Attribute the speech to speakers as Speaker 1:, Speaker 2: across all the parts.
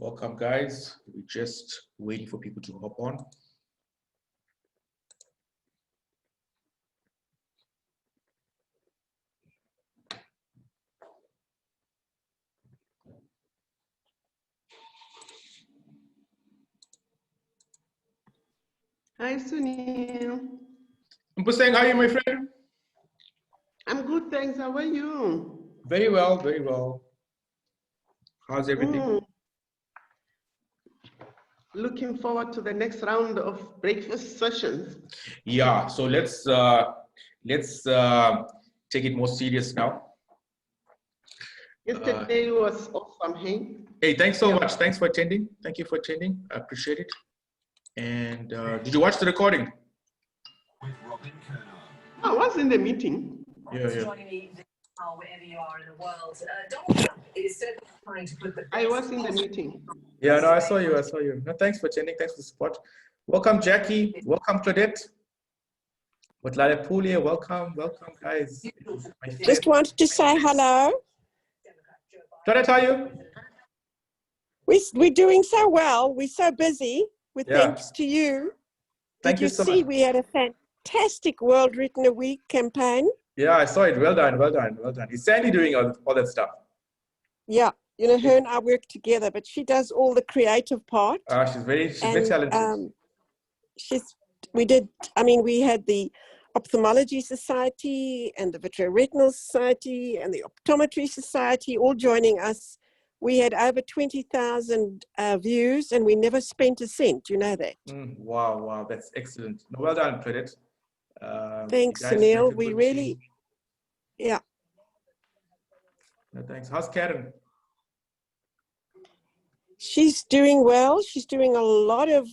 Speaker 1: Welcome, guys. We're just waiting for people to hop on.
Speaker 2: Hi, Sunil.
Speaker 1: Mpuseng, how are you, my friend?
Speaker 2: I'm good, thanks. How are you?
Speaker 1: Very well, very well. How's everything?
Speaker 2: Looking forward to the next round of breakfast sessions.
Speaker 1: Yeah, so let's take it more serious now.
Speaker 2: Yesterday was awesome, hey?
Speaker 1: Hey, thanks so much. Thanks for attending. Thank you for attending. I appreciate it. And did you watch the recording?
Speaker 2: I was in the meeting.
Speaker 1: Yeah.
Speaker 3: Wherever you are in the world, Donald Trump is certainly trying to put the.
Speaker 2: I was in the meeting.
Speaker 1: Yeah, no, I saw you. No, thanks for attending. Thanks for the support. Welcome, Jackie. Welcome, Claudette. Motlale Poulier, welcome, guys.
Speaker 4: Just wanted to say hello.
Speaker 1: Claudette, how are you?
Speaker 4: We're doing so well. We're so busy with
Speaker 1: Yeah.
Speaker 4: thanks to you.
Speaker 1: Thank you
Speaker 4: Did you
Speaker 1: so
Speaker 4: see
Speaker 1: much.
Speaker 4: we had a fantastic World Written a Week campaign?
Speaker 1: Yeah, I saw it. Well done. Is Sandy doing all that stuff?
Speaker 4: Yeah, you know, her and I work together, but she does all the creative part.
Speaker 1: She's very talented.
Speaker 4: We had the Ophthalmology Society and the Vitreoretinal Society and the Optometry Society all joining us. We had over 20,000 views and we never spent a cent, you know that.
Speaker 1: Wow, that's excellent. No, well done, Claudette.
Speaker 4: Thanks, Sunil. We really, yeah.
Speaker 1: No, thanks. How's Karen?
Speaker 4: She's doing well. She's doing a lot of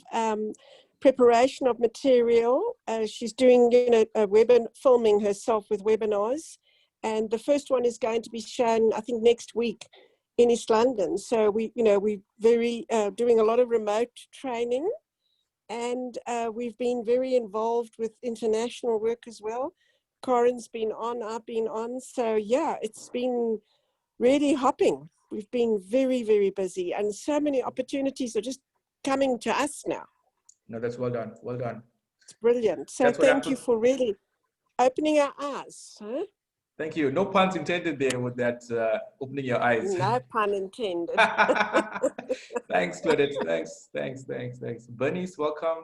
Speaker 4: preparation of material. She's doing, filming herself with webinars. And the first one is going to be shown, I think, next week in East London. So we're very doing a lot of remote training. And we've been very involved with international work as well. Corin's been on, I've been on. So yeah, it's been really hopping. We've been very, very busy and so many opportunities are just coming to us now.
Speaker 1: No, that's well done. Well done.
Speaker 4: It's brilliant. So thank you for really opening our eyes. Huh?
Speaker 1: Thank you. No puns intended there with that opening your eyes.
Speaker 4: No pun intended.
Speaker 1: Thanks, Claudette. Thanks. Bernice, welcome.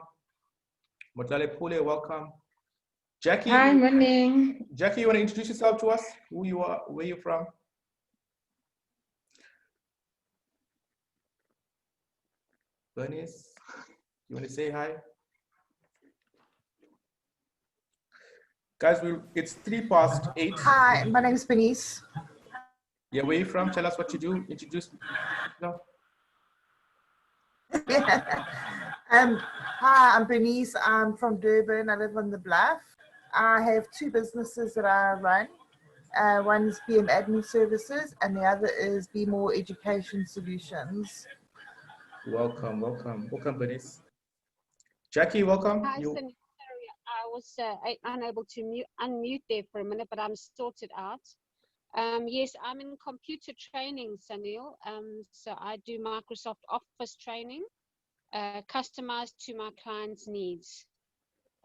Speaker 1: Motlale Poulier, welcome. Jackie.
Speaker 5: Hi, morning.
Speaker 1: Jackie, you want to introduce yourself to us? Who you are, where you're from? Bernice, you want to say hi? Guys, it's 8:03.
Speaker 5: Hi, my name is Bernice.
Speaker 1: Yeah, where are you from? Tell us what you do. Introduce. No.
Speaker 5: Hi, I'm Bernice. I'm from Durban. I live on the Bluff. I have two businesses that I run. One is BM Admin Services and the other is Be More Education Solutions.
Speaker 1: Welcome, Bernice. Jackie, welcome.
Speaker 6: Hi, Sunil. Sorry, I was unable to unmute there for a minute, but I'm sorted out. Yes, I'm in computer training, Sunil. So I do Microsoft Office training, customized to my clients' needs.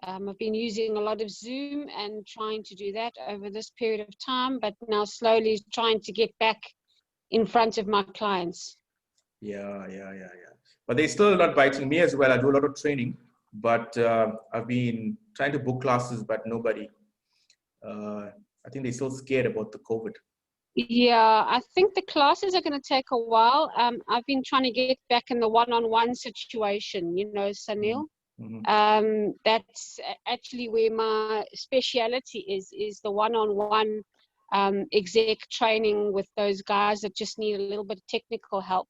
Speaker 6: I've been using a lot of Zoom and trying to do that over this period of time, but now slowly trying to get back in front of my clients.
Speaker 1: Yeah. But they're still not biting me as well. I do a lot of training, but I've been trying to book classes, but nobody. I think they're still scared about the COVID.
Speaker 6: Yeah, I think the classes are going to take a while. I've been trying to get back in the one-on-one situation, Sunil.
Speaker 1: Mm-hmm.
Speaker 6: That's actually where my speciality is the one-on-one exec training with those guys that just need a little bit of technical help,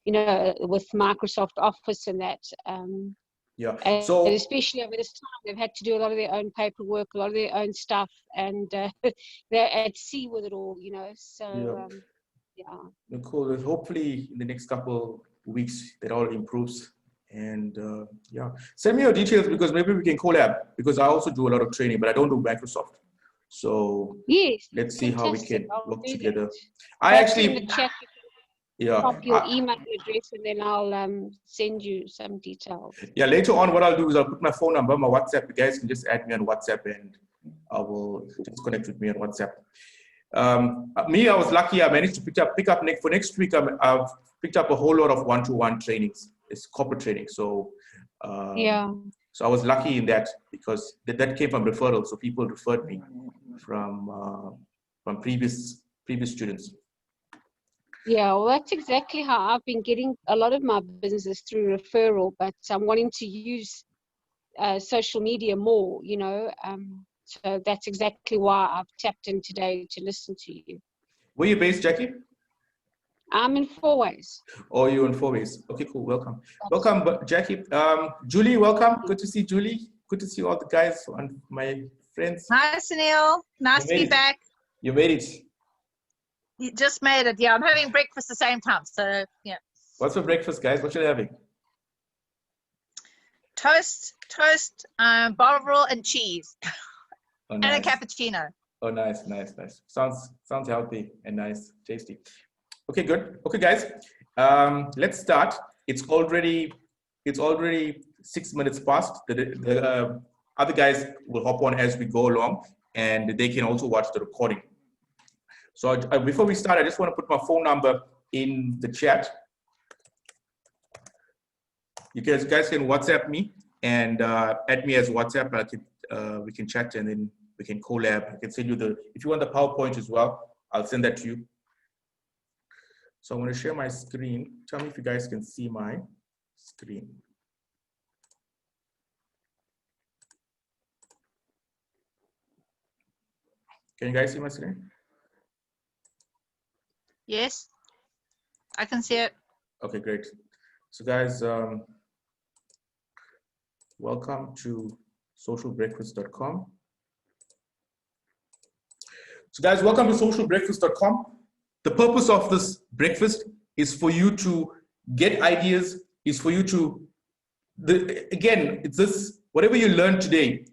Speaker 6: with Microsoft Office and that.
Speaker 1: Yeah. So
Speaker 6: especially over this time, they've had to do a lot of their own paperwork, a lot of their own stuff, and they're at sea with it all, So
Speaker 1: yeah. Cool. Hopefully, in the next couple weeks, that all improves. And yeah, send me your details because maybe we can collab. Because I also do a lot of training, but I don't do Microsoft. So
Speaker 6: yes,
Speaker 1: let's see how we can work together.
Speaker 6: I actually.
Speaker 1: Yeah.
Speaker 6: Pop your email address and then I'll send you some details.
Speaker 1: Yeah, later on, what I'll do is I'll put my phone number, my WhatsApp. You guys can just add me on WhatsApp and I will just connect with me on WhatsApp. I was lucky. I managed to pick up next week. I've picked up a whole lot of one-to-one trainings. It's corporate training. So,
Speaker 6: Yeah.
Speaker 1: So I was lucky in that because that came from referrals. So people referred me from previous students.
Speaker 6: Yeah, well, that's exactly how I've been getting a lot of my businesses through referral, but I'm wanting to use social media more, you know. So that's exactly why I've tapped in today to listen to you.
Speaker 1: Where are you based, Jackie?
Speaker 6: I'm in Fourways.
Speaker 1: Oh, you're in Fourways. Okay, cool. Welcome. Welcome, Jackie. Julie, welcome. Good to see Julie. Good to see all the guys and my friends.
Speaker 7: Hi, Sunil. Nice to be back.
Speaker 1: You made it.
Speaker 7: You just made it. Yeah, I'm having breakfast at the same time. So, yeah.
Speaker 1: What's for breakfast, guys? What should I having?
Speaker 7: Toast, bovril and cheese.
Speaker 1: Oh,
Speaker 7: and
Speaker 1: nice.
Speaker 7: a cappuccino.
Speaker 1: Oh, nice. Sounds healthy and nice, tasty. Okay, good. Okay, guys, let's start. It's already 6 minutes past. The other guys will hop on as we go along, and they can also watch the recording. So before we start, I just want to put my phone number in the chat. You guys can WhatsApp me and add me as WhatsApp. We can chat and then we can collab. I can send you if you want the PowerPoint as well, I'll send that to you. So I'm going to share my screen. Tell me if you guys can see my screen. Can you guys see my screen?
Speaker 7: Yes, I can see it.
Speaker 1: Okay, great. So guys, welcome to socialbreakfast.com. So guys, welcome to socialbreakfast.com. The purpose of this breakfast is for you to get ideas, is for you to, again, it's this, whatever you learn today,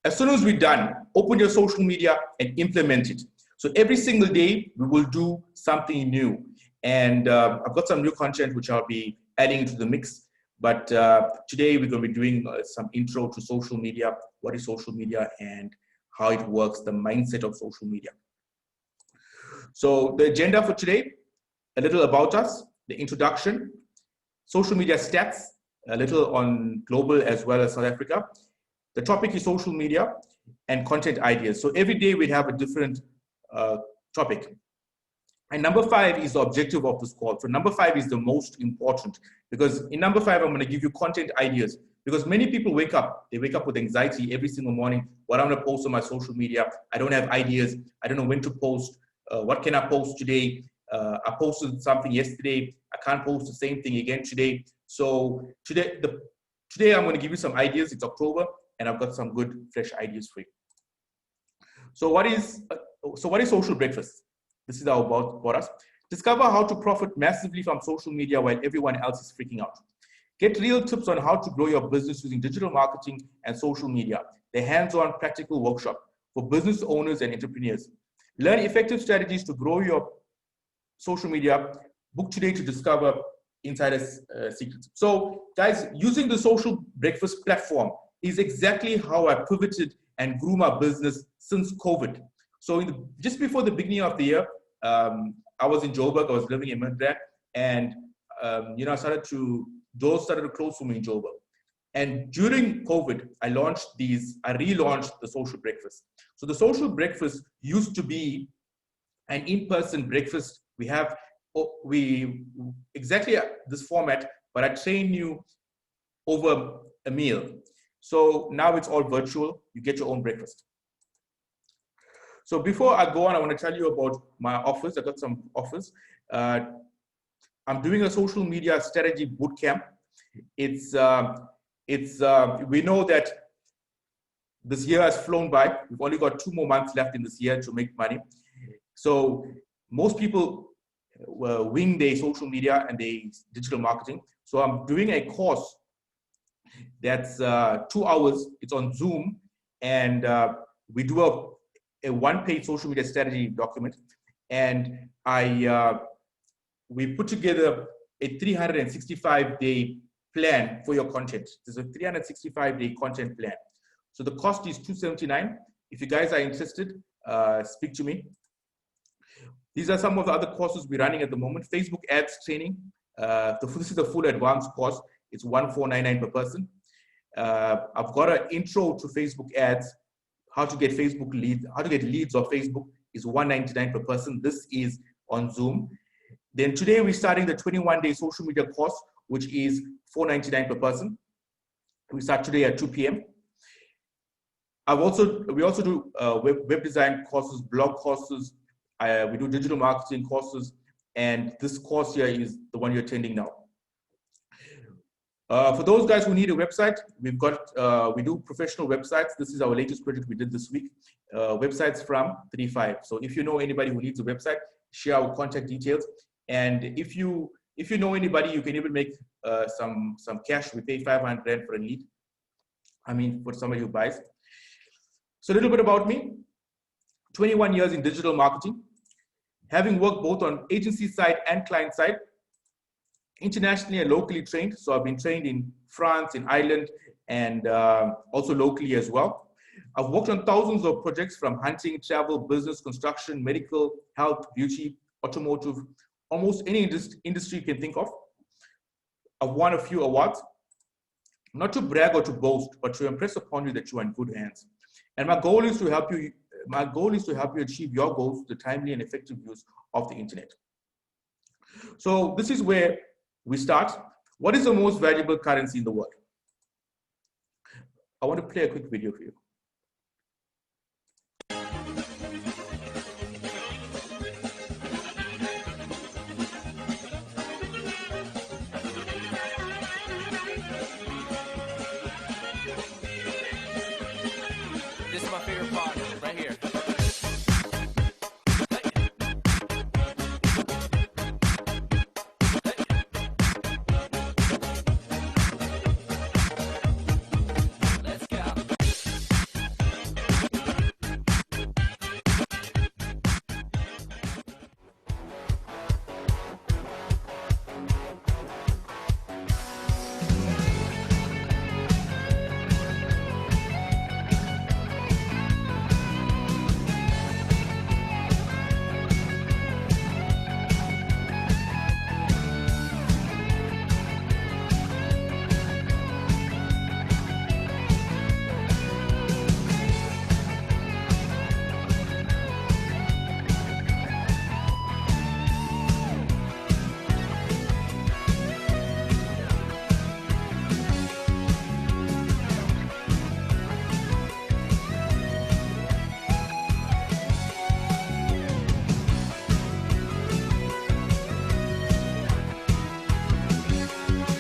Speaker 1: as soon as we're done, open your social media and implement it. So every single day, we will do something new. And I've got some new content which I'll be adding into the mix. But today we're going to be doing some intro to social media, what is social media and how it works, the mindset of social media. So the agenda for today, a little about us, the introduction, social media stats, a little on global as well as South Africa. The topic is social media and content ideas. So every day we have a different topic. And number 5 is the objective of this call. So number 5 is the most important because in number 5, I'm going to give you content ideas because many people wake up with anxiety every single morning. What I'm going to post on my social media. I don't have ideas. I don't know when to post. What can I post today? I posted something yesterday. I can't post the same thing again today. So today I'm going to give you some ideas. It's October and I've got some good fresh ideas for you. So what is Social Breakfast? This is about us. Discover how to profit massively from social media while everyone else is freaking out. Get real tips on how to grow your business using digital marketing and social media. The hands-on practical workshop for business owners and entrepreneurs. Learn effective strategies to grow your social media. Book today to discover insider's secrets. So guys, using the Social Breakfast platform is exactly how I pivoted and grew my business since COVID. So just before the beginning of the year, I was in Joburg. I was living in Midrand, and doors started to close for me in Joburg. And during COVID, I relaunched the Social Breakfast. So the Social Breakfast used to be an in-person breakfast. We exactly this format, but I train you over a meal. So now it's all virtual. You get your own breakfast. So before I go on, I want to tell you about my offers. I got some offers. I'm doing a social media strategy bootcamp. We know that this year has flown by. We've only got 2 more months left in this year to make money. So most people wing their social media and their digital marketing. So I'm doing a course that's 2 hours. It's on Zoom, and we do a one-page social media strategy document, and I we put together a 365-day plan for your content. There's a 365-day content plan. So the cost is $279. If you guys are interested, speak to me. These are some of the other courses we're running at the moment. Facebook ads training. This is the full advanced course. It's $1499 per person. I've got an intro to Facebook ads, how to get Facebook leads, how to get leads of Facebook is $199 per person. This is on Zoom. Then today we're starting the 21-day social media course, which is $499 per person. We start today at 2 p.m. We also do web design courses, blog courses. We do digital marketing courses, and this course here is the one you're attending now. For those guys who need a website, we do professional websites. This is our latest project we did this week. Websites from 35. So if you know anybody who needs a website, share our contact details. And if you know anybody, you can even make some cash. We pay 500 for a lead. I mean, for somebody who buys. So a little bit about me. 21 years in digital marketing, having worked both on agency side and client side, internationally and locally trained. So I've been trained in France, in Ireland, and also locally as well. I've worked on thousands of projects from hunting, travel, business, construction, medical, health, beauty, automotive, almost any industry you can think of. I've won a few awards, not to brag or to boast, but to impress upon you that you are in good hands. And my goal is to help you achieve your goals with the timely and effective use of the internet. So this is where we start. What is the most valuable currency in the world? I want to play a quick video for you.
Speaker 8: This is my favorite part right here. Let's go.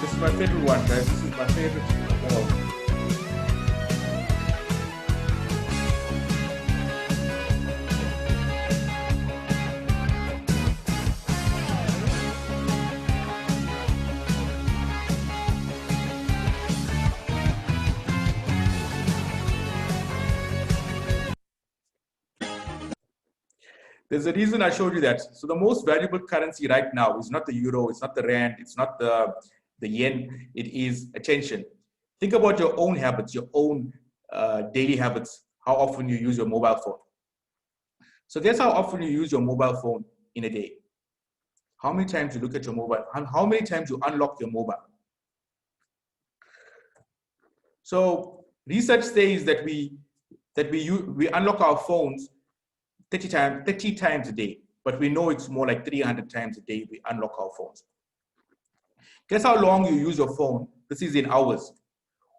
Speaker 1: This is my favorite one, guys. This is my favorite of all. There's a reason I showed you that. So the most valuable currency right now is not the euro, it's not the rand, it's not the yen, it is attention. Think about your own habits, your own daily habits, how often you use your mobile phone. So guess how often you use your mobile phone in a day. How many times you look at your mobile, and how many times you unlock your mobile. So research says that we unlock our phones 30 times a day, but we know it's more like 300 times a day we unlock our phones. Guess how long you use your phone? This is in hours.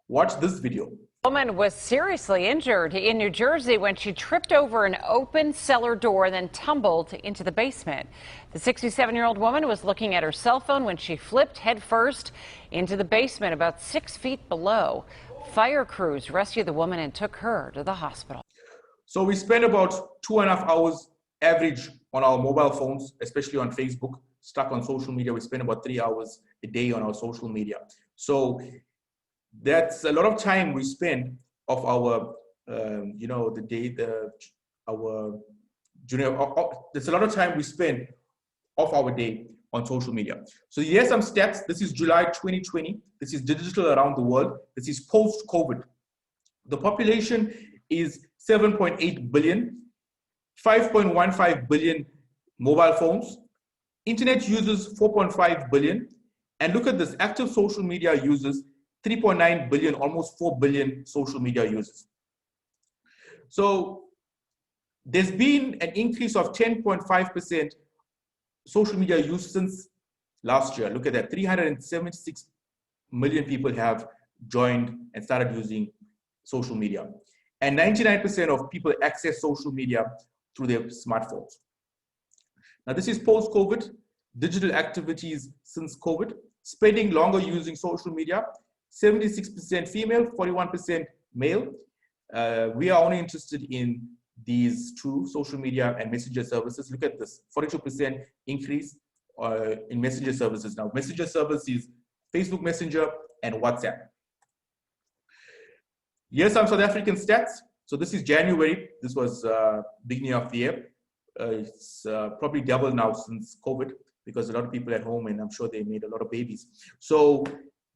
Speaker 1: Watch this video.
Speaker 9: A woman was seriously injured in New Jersey when she tripped over an open cellar door and then tumbled into the basement. The 67-year-old woman was looking at her cell phone when she flipped headfirst into the basement about 6 feet below. Fire crews rescued the woman and took her to the hospital.
Speaker 1: So we spend about 2.5 hours average on our mobile phones, especially on Facebook, stuck on social media. We spend about 3 hours a day on our social media. So that's a lot of time we spend of our, there's a lot of time we spend of our day on social media. So here's some stats. This is July 2020. This is digital around the world. This is post-COVID. The population is 7.8 billion, 5.15 billion mobile phones, internet users 4.5 billion, and look at this, active social media users 3.9 billion, almost 4 billion social media users. So there's been an increase of 10.5% social media use since last year. Look at that, 376 million people have joined and started using social media. And 99% of people access social media through their smartphones. Now this is post-COVID, digital activities since COVID, spending longer using social media, 76% female, 41% male. We are only interested in these two, social media and messenger services. Look at this, 42% increase in messenger services. Now, messenger services, Facebook Messenger and WhatsApp. Here's some South African stats. So this is January. This was beginning of the year. It's probably doubled now since COVID because a lot of people at home, and I'm sure they made a lot of babies. So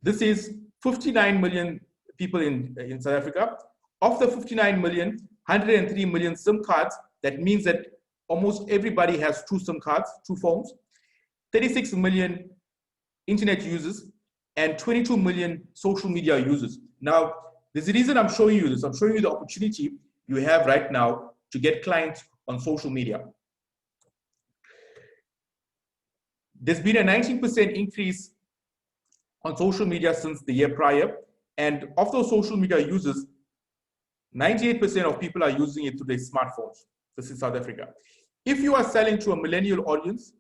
Speaker 1: this is 59 million people in South Africa. Of the 59 million, 103 million SIM cards. That means that almost everybody has 2 SIM cards, 2 phones. 36 million internet users and 22 million social media users. Now, there's a reason I'm showing you this. I'm showing you the opportunity you have right now to get clients on social media. There's been a 19% increase on social media since the year prior. And of those social media users, 98% of people are using it through their smartphones. This is South Africa. If you are selling to a millennial audience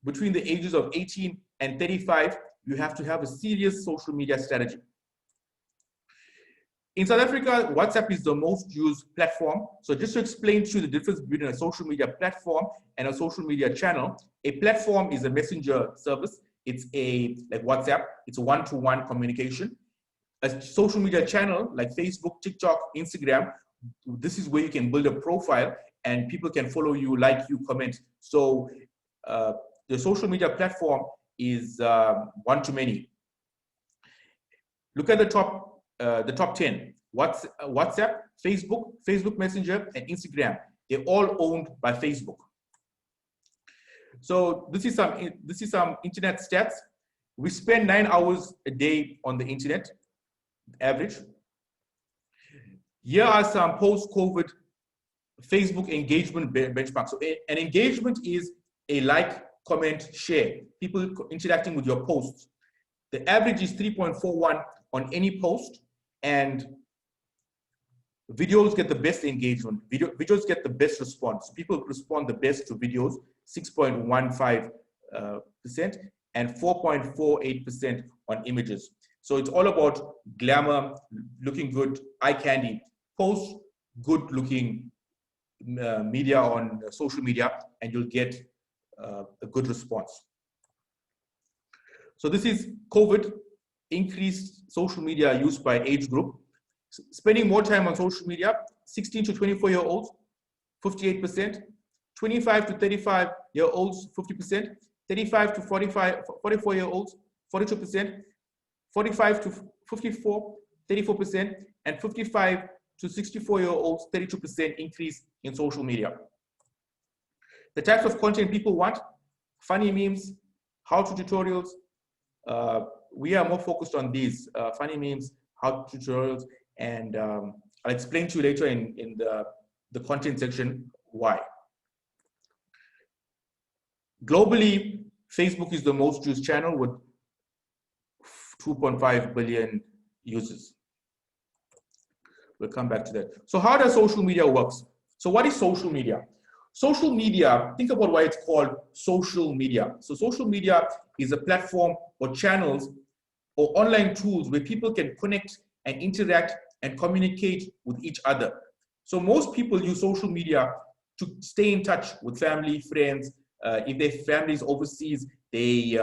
Speaker 1: between the ages of 18 and 35, you have to have a serious social media strategy. In South Africa, WhatsApp is the most used platform. So just to explain to you the difference between a social media platform and a social media channel, a platform is a messenger service. It's like WhatsApp, it's a one-to-one communication. A social media channel like Facebook, TikTok, Instagram, this is where you can build a profile and people can follow you, like you, comment. So the social media platform is one-to-many. Look at the top 10. WhatsApp, Facebook, Facebook Messenger, and Instagram. They're all owned by Facebook. So this is some internet stats. We spend 9 hours a day on the internet, average. Here are some post-COVID Facebook engagement benchmarks. So an engagement is a like, comment, share. People interacting with your posts. The average is 3.41 on any post, and videos get the best engagement. Videos get the best response. People respond the best to videos, 6.15%, and 4.48% on images. So it's all about glamour, looking good, eye candy. Post good looking media on social media and you'll get a good response. So this is COVID, increased social media use by age group. Spending more time on social media, 16 to 24-year-olds, 58%, 25 to 35-year-olds, 50%, 35 to 44-year-olds, 42%, 45 to 54, 34%, and 55 to 64-year-olds, 32% increase in social media. The types of content people want: funny memes, how-to tutorials. We are more focused on these, funny memes, how-to tutorials, and I'll explain to you later in the content section why. Globally, Facebook is the most used channel with 2.5 billion users. We'll come back to that. So how does social media work? So what is social media? Social media, think about why it's called social media. So social media is a platform or channels or online tools where people can connect and interact and communicate with each other. So most people use social media to stay in touch with family, friends. If their family is overseas, they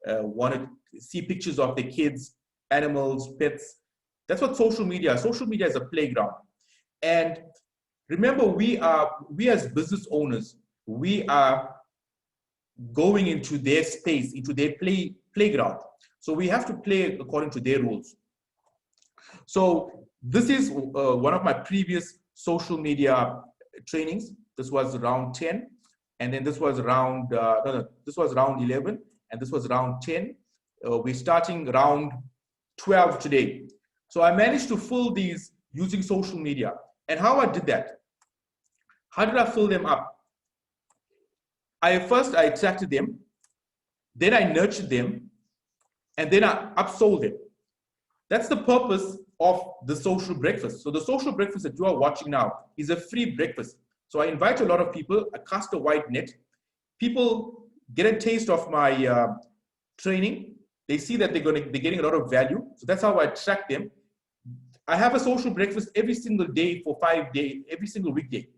Speaker 1: want to see pictures of their kids, animals, pets. That's what social media is. Social media is a playground. And remember, we as business owners, we are going into their space, into their playground. So we have to play according to their rules. So this is one of my previous social media trainings. This was round 10, and then this was round this was round 11, and this was round 10. We're starting round 12 today. So I managed to fill these using social media. And how I did that? How did I fill them up? First I attracted them, then I nurtured them, and then I upsold them. That's the purpose of the social breakfast. So the social breakfast that you are watching now is a free breakfast. So I invite a lot of people, I cast a wide net. People get a taste of my training. They see that they're getting a lot of value. So that's how I attract them. I have a social breakfast every single day for 5 days, every single weekday.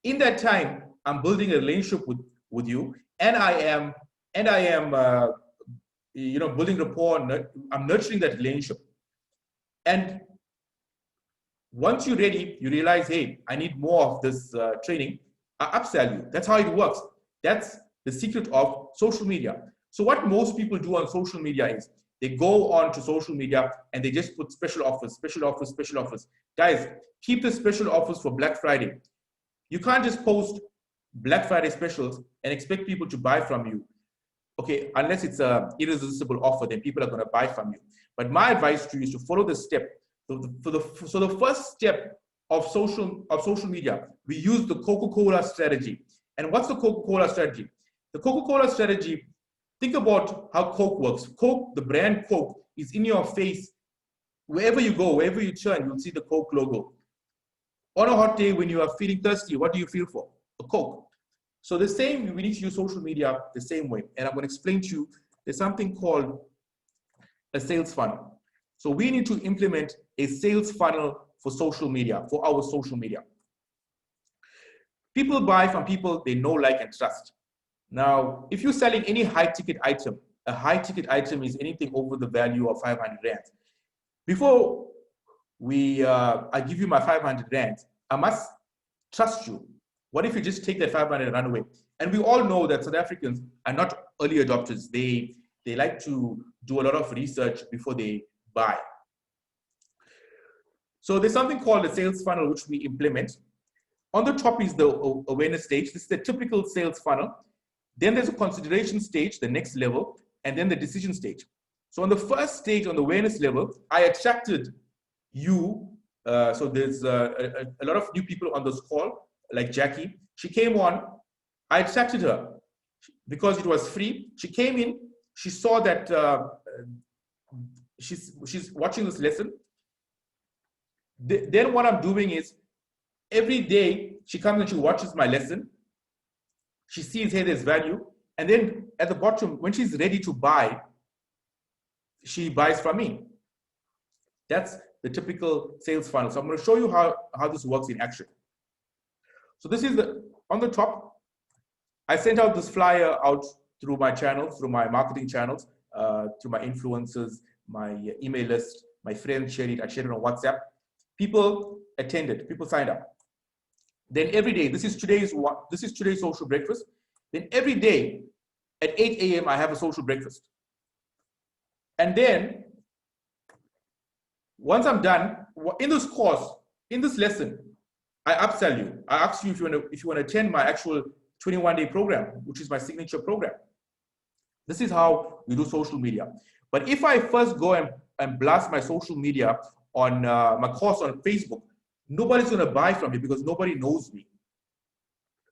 Speaker 1: In that time, I'm building a relationship with you, and I am building rapport. I'm nurturing that relationship. And once you're ready, you realize, hey, I need more of this training. I upsell you. That's how it works. That's the secret of social media. So what most people do on social media is they go on to social media and they just put special offers, special offers, special offers. Guys, keep the special offers for Black Friday. You can't just post Black Friday specials and expect people to buy from you. Okay, unless it's an irresistible offer, then people are going to buy from you. But my advice to you is to follow the step. So the first step of social media, we use the Coca-Cola strategy. And what's the Coca-Cola strategy? The Coca-Cola strategy, think about how Coke works. Coke, the brand Coke, is in your face. Wherever you go, wherever you turn, you'll see the Coke logo. On a hot day when you are feeling thirsty, what do you feel for? A Coke. So the same, we need to use social media the same way. And I'm going to explain to you, there's something called a sales funnel. So we need to implement a sales funnel for social media, for our social media. People buy from people they know, like, and trust. Now, if you're selling any high-ticket item, a high-ticket item is anything over the value of 500 Rand. Before I give you my 500 Rand, I must trust you. What if you just take that 500 and run away? And we all know that South Africans are not early adopters. They like to do a lot of research before they buy. So there's something called a sales funnel, which we implement. On the top is the awareness stage. This is the typical sales funnel. Then there's a consideration stage, the next level, and then the decision stage. So on the first stage, on the awareness level, I attracted you. So there's a lot of new people on this call, like Jackie. She came on, I attracted her because it was free. She came in, she saw that she's watching this lesson. Then what I'm doing is, every day she comes and she watches my lesson. She sees, hey, there's value. And then at the bottom, when she's ready to buy, she buys from me. That's the typical sales funnel. So I'm going to show you how this works in action. So this is on the top. I sent out this flyer out through my channels, through my marketing channels, through my influencers, my email list, my friends shared it. I shared it on WhatsApp. People attended, people signed up. Then every day, this is today's social breakfast. Then every day at 8 a.m. I have a social breakfast. And then once I'm done, in this course, in this lesson, I upsell you. I ask you if you want to attend my actual 21-day program, which is my signature program. This is how we do social media. But if I first go and blast my social media on my course on Facebook, nobody's going to buy from me because nobody knows me.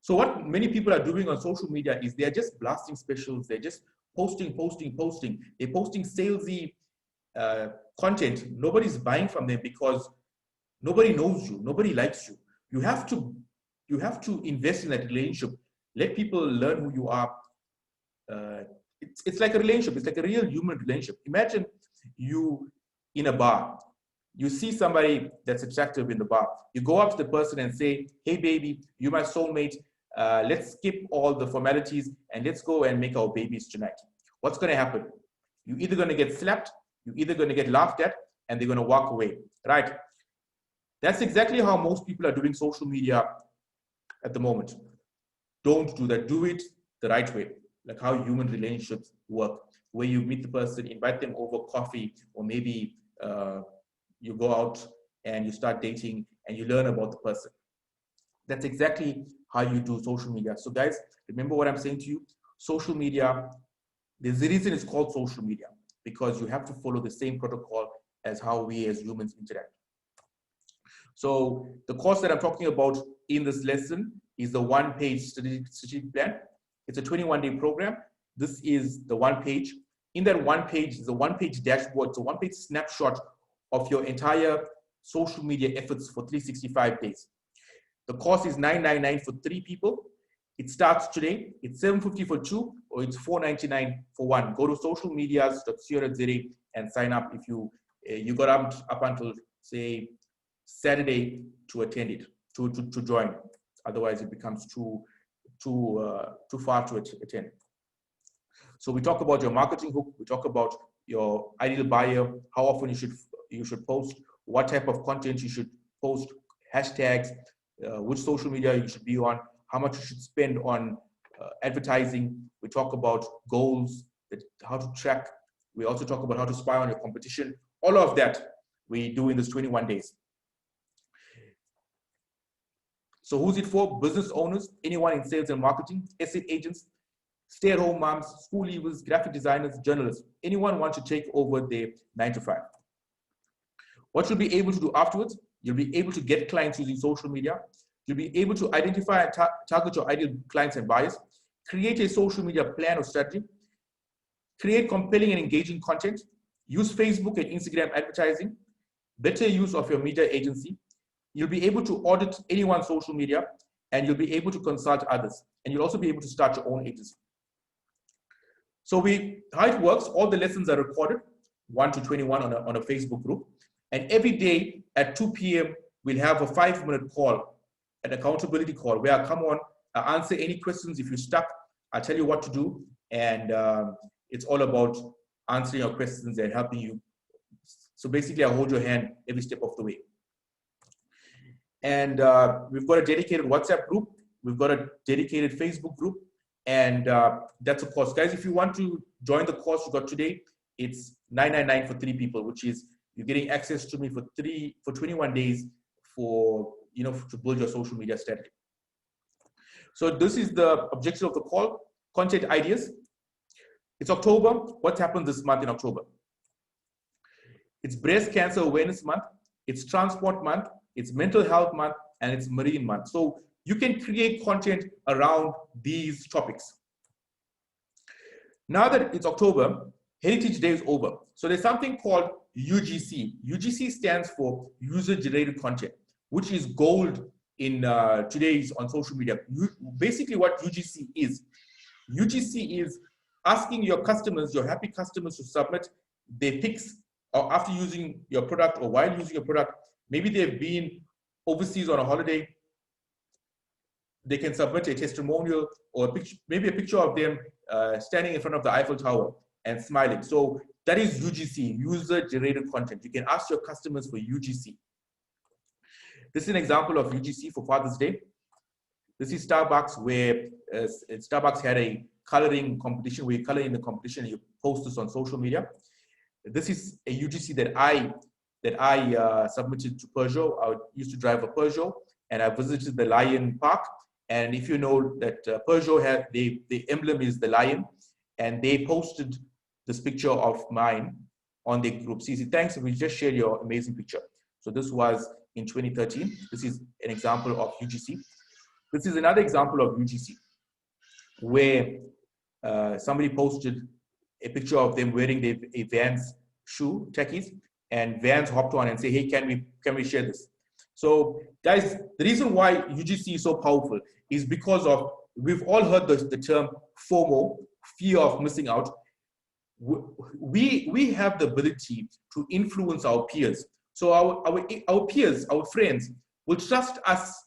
Speaker 1: So what many people are doing on social media is they're just blasting specials. They're just posting. They're posting salesy content. Nobody's buying from them because nobody knows you. Nobody likes you. You have to invest in that relationship. Let people learn who you are. It's like a relationship. It's like a real human relationship. Imagine you in a bar. You see somebody that's attractive in the bar. You go up to the person and say, hey, baby, you're my soulmate. Let's skip all the formalities and let's go and make our babies tonight. What's going to happen? You're either going to get slapped, you're either going to get laughed at, and they're going to walk away, right? That's exactly how most people are doing social media at the moment. Don't do that. Do it the right way. like how human relationships work, where you meet the person, invite them over coffee, or maybe you go out and you start dating and you learn about the person. That's exactly how you do social media. So guys, remember what I'm saying to you. Social media, there's a reason it's called social media, because you have to follow the same protocol as how we as humans interact. So the course that I'm talking about in this lesson is the one-page strategic plan. It's a 21-day program. This is the one page. In that one page is a one-page dashboard. It's a one-page snapshot of your entire social media efforts for 365 days. The cost is $999 for 3 people. It starts today. It's $750 for 2, or it's $499 for 1. Go to socialmedias.co.za and sign up if you got up until say Saturday to attend it, to join. Otherwise, it becomes too far to attend. So we talk about your marketing hook. We talk about your ideal buyer, how often you should post, what type of content you should post, hashtags, which social media you should be on, how much you should spend on advertising. We talk about goals, how to track. We also talk about how to spy on your competition. All of that we do in this 21 days. So who's it for? Business owners, anyone in sales and marketing, estate agents, stay-at-home moms, school leavers, graphic designers, journalists, anyone wants to take over their 9 to 5. What you'll be able to do afterwards, you'll be able to get clients using social media. You'll be able to identify and target your ideal clients and buyers, create a social media plan or strategy, create compelling and engaging content, use Facebook and Instagram advertising, better use of your media agency. You'll be able to audit anyone's social media, and you'll be able to consult others. And you'll also be able to start your own agency. So how it works, all the lessons are recorded, 1 to 21 on a Facebook group. And every day at 2 p.m., we'll have a 5-minute call, an accountability call, where I come on, I answer any questions. If you're stuck, I tell you what to do. And it's all about answering your questions and helping you. So basically, I hold your hand every step of the way. And we've got a dedicated WhatsApp group. We've got a dedicated Facebook group. And that's a course. Guys, if you want to join the course we got today, it's $999 for 3 people, which is you're getting access to me for 21 days to build your social media strategy. So this is the objective of the call, content ideas. It's October. What happened this month in October? It's Breast Cancer Awareness Month. It's Transport Month. It's Mental Health Month, and it's Marine Month. So you can create content around these topics. Now that it's October, Heritage Day is over. So there's something called UGC. UGC stands for User-Generated Content, which is gold in today's on social media. Basically what UGC is asking your customers, your happy customers, to submit their pics after using your product or while using your product. Maybe they've been overseas on a holiday. They can submit a testimonial or maybe a picture of them standing in front of the Eiffel Tower and smiling. So that is UGC, user-generated content. You can ask your customers for UGC. This is an example of UGC for Father's Day. This is Starbucks, where Starbucks had a coloring competition where you color in the competition and you post this on social media. This is a UGC that I submitted to Peugeot. I used to drive a Peugeot, and I visited the Lion Park. And if you know that Peugeot had the emblem is the lion, and they posted this picture of mine on their group. CC, thanks. We just shared your amazing picture. So this was in 2013. This is an example of UGC. This is another example of UGC, where somebody posted a picture of them wearing a Vans shoe, techies, and Vans hopped on and say, hey, can we share this? So guys, the reason why UGC is so powerful is because of, we've all heard the term FOMO, fear of missing out. We have the ability to influence our peers. So our peers, our friends will trust us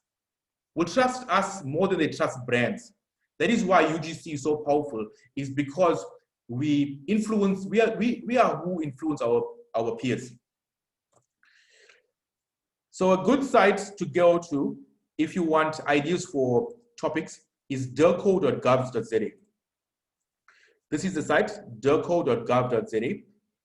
Speaker 1: more than they trust brands. That is why UGC is so powerful, is because we are who influence our peers. So a good site to go to if you want ideas for topics is delco.govs.za. This is the site, derco.gov.za.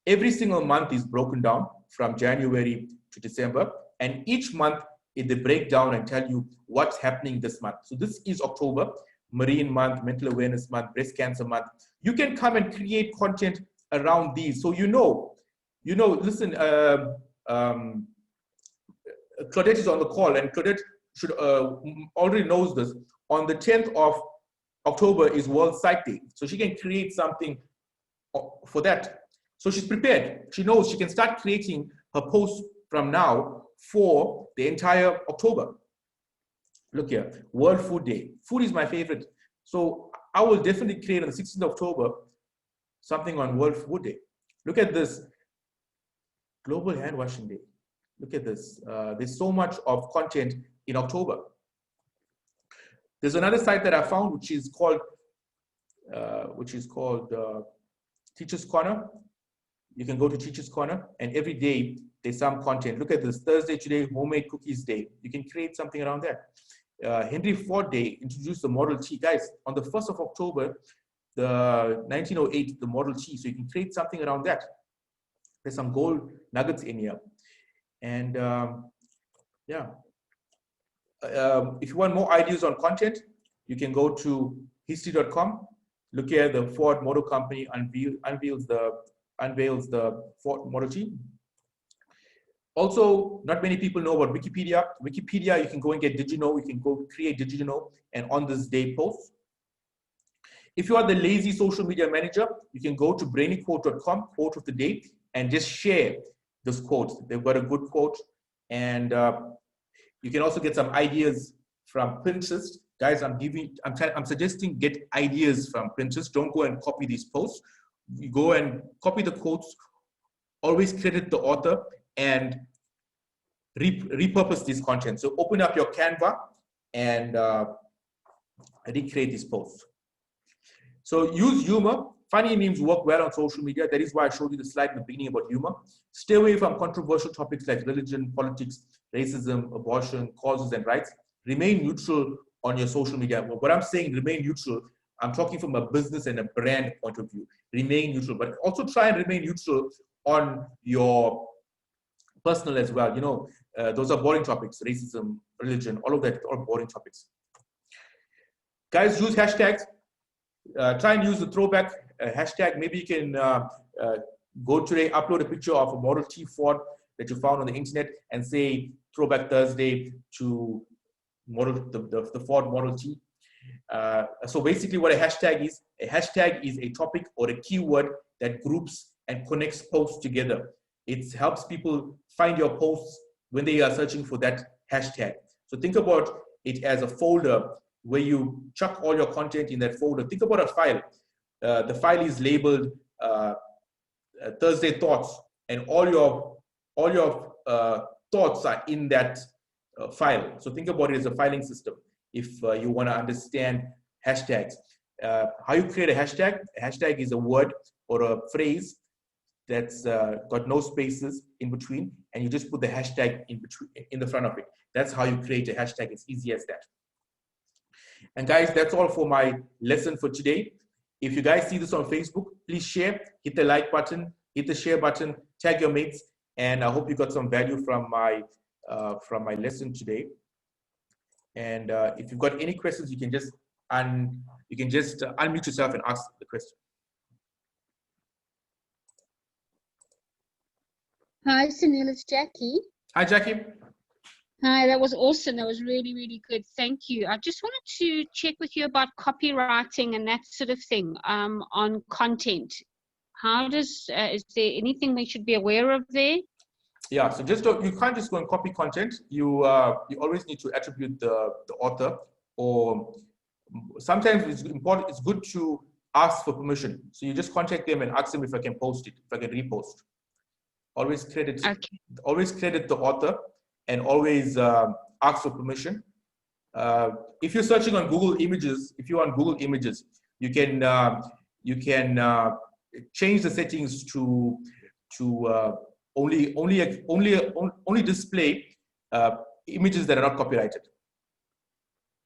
Speaker 1: Every single month is broken down from January to December, and each month they break down and tell you what's happening this month. So this is October, Marine Month, Mental Awareness Month, Breast Cancer Month. You can come and create content around these. So listen, Claudette is on the call, and Claudette should already knows this. On the 10th of October is World Sight Day. So she can create something for that. So she's prepared. She knows she can start creating her posts from now for the entire October. Look here, World Food Day. Food is my favorite. So I will definitely create on the 16th of October something on World Food Day. Look at this, Global Hand Washing Day. Look at this. There's so much of content in October. There's another site that I found which is called Teachers Corner. You can go to Teachers Corner, and every day there's some content. Look at this, Thursday today, Homemade Cookies Day. You can create something around that. Henry Ford Day introduced the Model T. Guys, on the 1st of October, the 1908, the Model T. So you can create something around that. There's some gold nuggets in here. And if you want more ideas on content, you can go to history.com. Look here, the Ford Motor Company unveils the Ford Model T. Also, not many people know about Wikipedia. Wikipedia, you can go and get DigiKnow. You can go create DigiKnow and on this day posts. If you are the lazy social media manager, you can go to brainyquote.com, quote of the day, and just share those quotes. They've got a good quote. And you can also get some ideas from Pinterest. Guys, I'm suggesting get ideas from Pinterest. Don't go and copy these posts. You go and copy the quotes, always credit the author, and repurpose this content. So open up your Canva and recreate these posts. So use humor. Funny memes work well on social media. That is why I showed you the slide in the beginning about humor. Stay away from controversial topics like religion, politics, racism, abortion, causes, and rights. Remain neutral on your social media. What I'm saying, remain neutral, I'm talking from a business and a brand point of view. Remain neutral, but also try and remain neutral on your personal as well. Those are boring topics, racism, religion, all of that are boring topics. Guys, use hashtags. Try and use the throwback hashtag. Maybe you can go today, upload a picture of a Model T Ford that you found on the internet and say Throwback Thursday to the Ford Model T. So basically what a hashtag is a topic or a keyword that groups and connects posts together. It helps people find your posts when they are searching for that hashtag. So think about it as a folder where you chuck all your content in that folder. Think about a file. The file is labeled Thursday Thoughts, and all your thoughts are in that file. So think about it as a filing system. If you want to understand hashtags, how you create a hashtag. A hashtag is a word or a phrase that's got no spaces in between, and you just put the hashtag in the front of it. That's how you create a hashtag. It's easy as that. And guys, that's all for my lesson for today. If you guys see this on Facebook, please share, hit the like button, hit the share button, tag your mates, and I hope you got some value from my lesson today. And if you've got any questions, you can just unmute yourself and ask the question.
Speaker 6: Hi, Sunil, it's Jackie.
Speaker 1: Hi, Jackie.
Speaker 6: Hi, that was awesome. That was really, really good. Thank you. I just wanted to check with you about copywriting and that sort of thing on content. How does, is there anything we should be aware of there?
Speaker 1: Yeah, so you can't just go and copy content. You always need to attribute the author, or sometimes it's important. It's good to ask for permission. So you just contact them and ask them if I can post it, if I can repost. Always credit the author, and always ask for permission. If you're searching on Google Images, you can change the settings to only display images that are not copyrighted.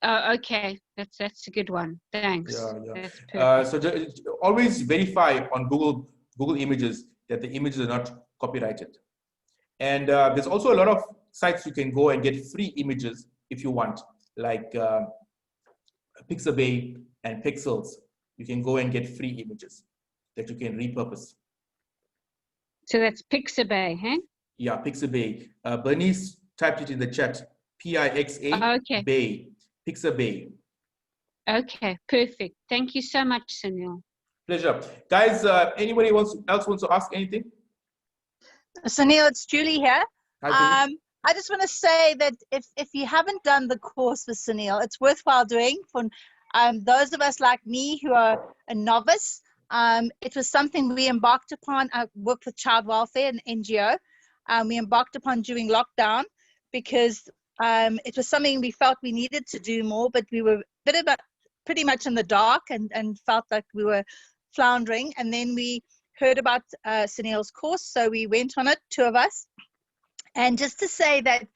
Speaker 6: Oh, okay. That's a good one. Thanks.
Speaker 1: Yeah.
Speaker 6: That's perfect.
Speaker 1: So always verify on Google Images that the images are not copyrighted. And there's also a lot of sites you can go and get free images if you want, like Pixabay and Pixels. You can go and get free images that you can repurpose.
Speaker 6: So that's Pixabay, huh?
Speaker 1: Yeah, Pixabay. Bernice typed it in the chat. P-I-X-A
Speaker 6: Okay.
Speaker 1: Bay. Pixabay.
Speaker 6: Okay, perfect. Thank you so much, Sunil.
Speaker 1: Pleasure. Guys, anybody else wants to ask anything?
Speaker 7: Sunil, it's Julie here.
Speaker 1: Hi, Julie.
Speaker 7: I just want to say that if you haven't done the course with Sunil, it's worthwhile doing. For those of us like me who are a novice, it was something we embarked upon. I worked with Child Welfare, an NGO. We embarked upon during lockdown because it was something we felt we needed to do more, but we were pretty much in the dark and felt like we were floundering. And then we heard about Sunil's course, so we went on it, 2 of us. And just to say that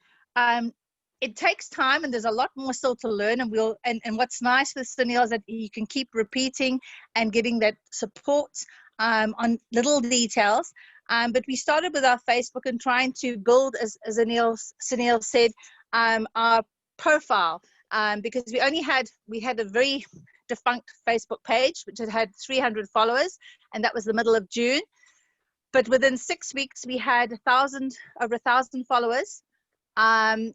Speaker 7: it takes time and there's a lot more still to learn, and what's nice with Sunil is that you can keep repeating and getting that support on little details. But we started with our Facebook and trying to build, as Sunil said, our profile, because we had a very defunct Facebook page which had 300 followers, and that was the middle of June. But within 6 weeks, we had over 1,000 followers, and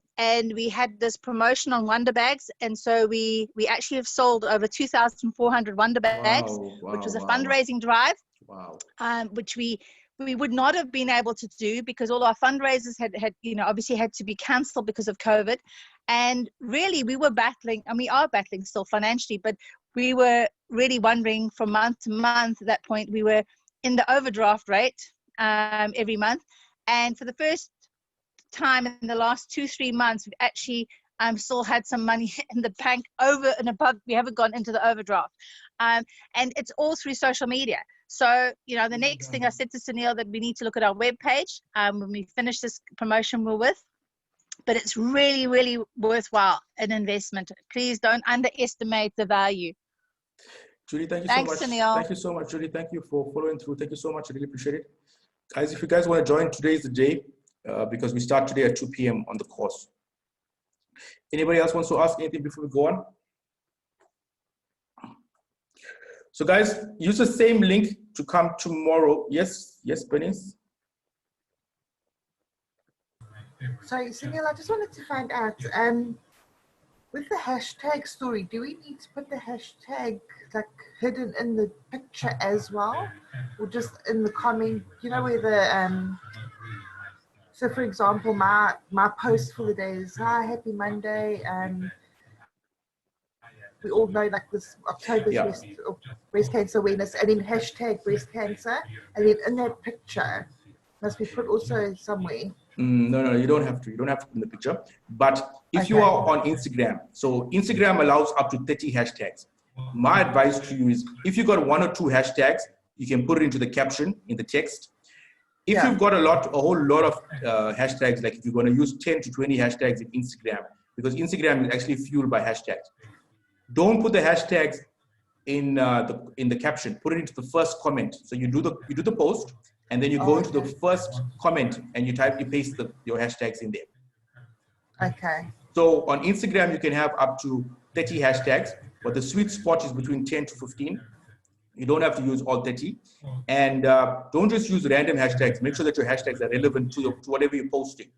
Speaker 7: we had this promotion on Wonder Bags, and so we actually have sold over 2,400 Wonder Bags, which was a fundraising drive, which we would not have been able to do because all our fundraisers had obviously had to be cancelled because of COVID, and really we were battling, and we are battling still financially, but we were really wondering from month to month. At that point, we were in the overdraft rate every month, and for the first time in the last 2-3 months, we've actually still had some money in the bank over and above. We haven't gone into the overdraft, and it's all through social media. So the next thing I said to Sunil that we need to look at our webpage when we finish this promotion we're with. But it's really, really worthwhile an investment. Please don't underestimate the value.
Speaker 1: Julie, thank you
Speaker 7: Thanks,
Speaker 1: so much.
Speaker 7: Sunil.
Speaker 1: Thank you so much, Julie. Thank you for following through. Thank you so much. I really appreciate it. Guys, if you guys want to join, today is the day because we start today at 2 p.m. on the course. Anybody else wants to ask anything before we go on? So guys, use the same link to come tomorrow. Yes, Bernice?
Speaker 5: Sorry, Sunil, I just wanted to find out, with the hashtag story, do we need to put the hashtag like hidden in the picture as well? Or just in the comment, where the, so for example, my post for the day is, hi, happy Monday, we all know like this October's breast cancer awareness, and then hashtag breast cancer, and then in that picture, must be put also somewhere.
Speaker 1: No, you don't have to. You don't have to in the picture. But if you are on Instagram, so Instagram allows up to 30 hashtags. My advice to you is if you got 1 or 2 hashtags, you can put it into the caption, in the text. If you've got a whole lot of hashtags, like if you're going to use 10 to 20 hashtags in Instagram, because Instagram is actually fueled by hashtags. Don't put the hashtags in the caption. Put it into the first comment. So you do the post, and then you go into the first comment and you paste your hashtags in there.
Speaker 5: Okay.
Speaker 1: So on Instagram, you can have up to 30 hashtags, but the sweet spot is between 10 to 15. You don't have to use all 30. And don't just use random hashtags. Make sure that your hashtags are relevant to whatever you're posting.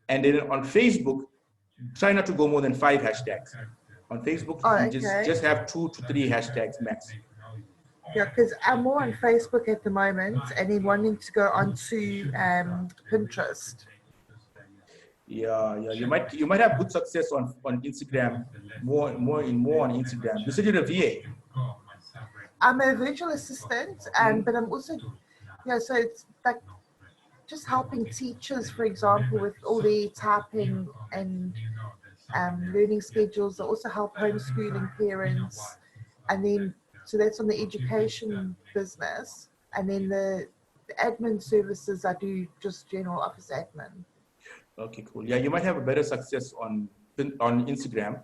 Speaker 1: And then on Facebook, try not to go more than 5 hashtags. On Facebook, you just have 2 to 3 hashtags max.
Speaker 5: Yeah, because I'm more on Facebook at the moment, and then wanting to go onto Pinterest.
Speaker 1: Yeah. You might have good success on Instagram, more on Instagram. You said you're a VA.
Speaker 5: I'm a virtual assistant, but I'm also, so it's like just helping teachers, for example, with all the typing and learning schedules. I also help homeschooling parents, and then so that's on the education business, and then the admin services I do just general office admin.
Speaker 1: Okay, cool. Yeah, you might have a better success on Instagram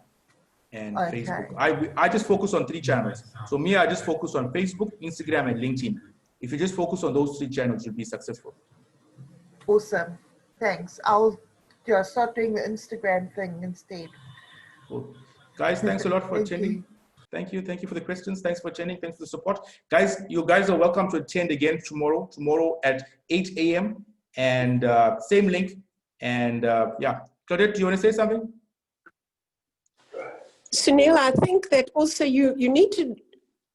Speaker 1: and
Speaker 5: Okay.
Speaker 1: Facebook. I just focus on 3 channels. So me, I just focus on Facebook, Instagram, and LinkedIn. If you just focus on those 3 channels, you'll be successful.
Speaker 5: Awesome. Thanks. I'll start doing the Instagram thing instead.
Speaker 1: Cool. Guys, thanks a lot for
Speaker 5: Thank
Speaker 1: attending.
Speaker 5: you.
Speaker 1: Thank you. Thank you for the questions. Thanks for attending. Thanks for the support. Guys, you guys are welcome to attend again tomorrow at 8 a.m. and same link. And yeah, Claudette, do you want to say something?
Speaker 4: Sunil, I think that also you need to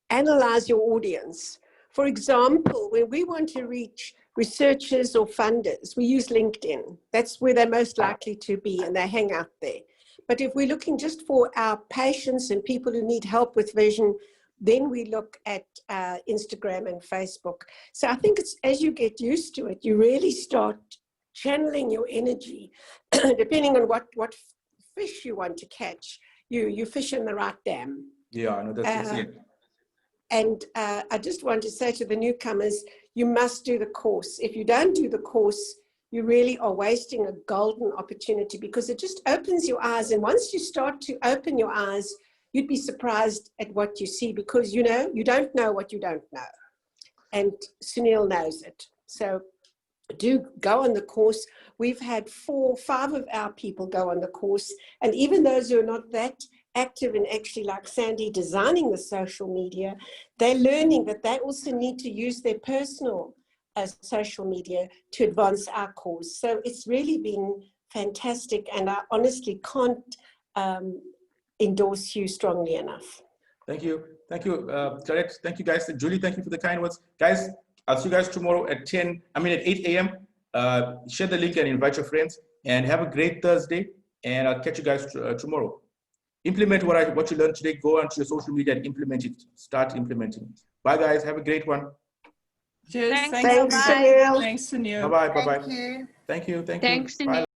Speaker 4: analyze your audience. For example, when we want to reach researchers or funders, we use LinkedIn. That's where they're most likely to be, and they hang out there. But if we're looking just for our patients and people who need help with vision, then we look at Instagram and Facebook. So I think it's as you get used to it, you really start channeling your energy, depending on what fish you want to catch. You fish in the right dam.
Speaker 1: Yeah, I know that's it.
Speaker 4: And I just want to say to the newcomers, you must do the course. If you don't do the course, you really are wasting a golden opportunity, because it just opens your eyes. And once you start to open your eyes, you'd be surprised at what you see, because you don't know what you don't know. And Sunil knows it. So do go on the course. We've had 4 or 5 of our people go on the course. And even those who are not that active in actually, like Sandy, designing the social media, they're learning that they also need to use their personal social media to advance our cause. So it's really been fantastic, and I honestly can't endorse you strongly enough.
Speaker 1: Thank you. Thank you, Claudette. Thank you, guys. Julie, thank you for the kind words. Guys, I'll see you guys tomorrow at 8 a.m. Share the link and invite your friends, and have a great Thursday, and I'll catch you guys tomorrow. Implement what you learned today. Go onto your social media and implement it. Start implementing. Bye, guys. Have a great one.
Speaker 10: Cheers.
Speaker 4: Thanks, Sunil.
Speaker 10: Thanks, Sunil.
Speaker 1: Bye-bye. Bye-bye.
Speaker 5: Thank you.
Speaker 1: Thank you. Thank
Speaker 6: Thanks,
Speaker 1: you. Bye.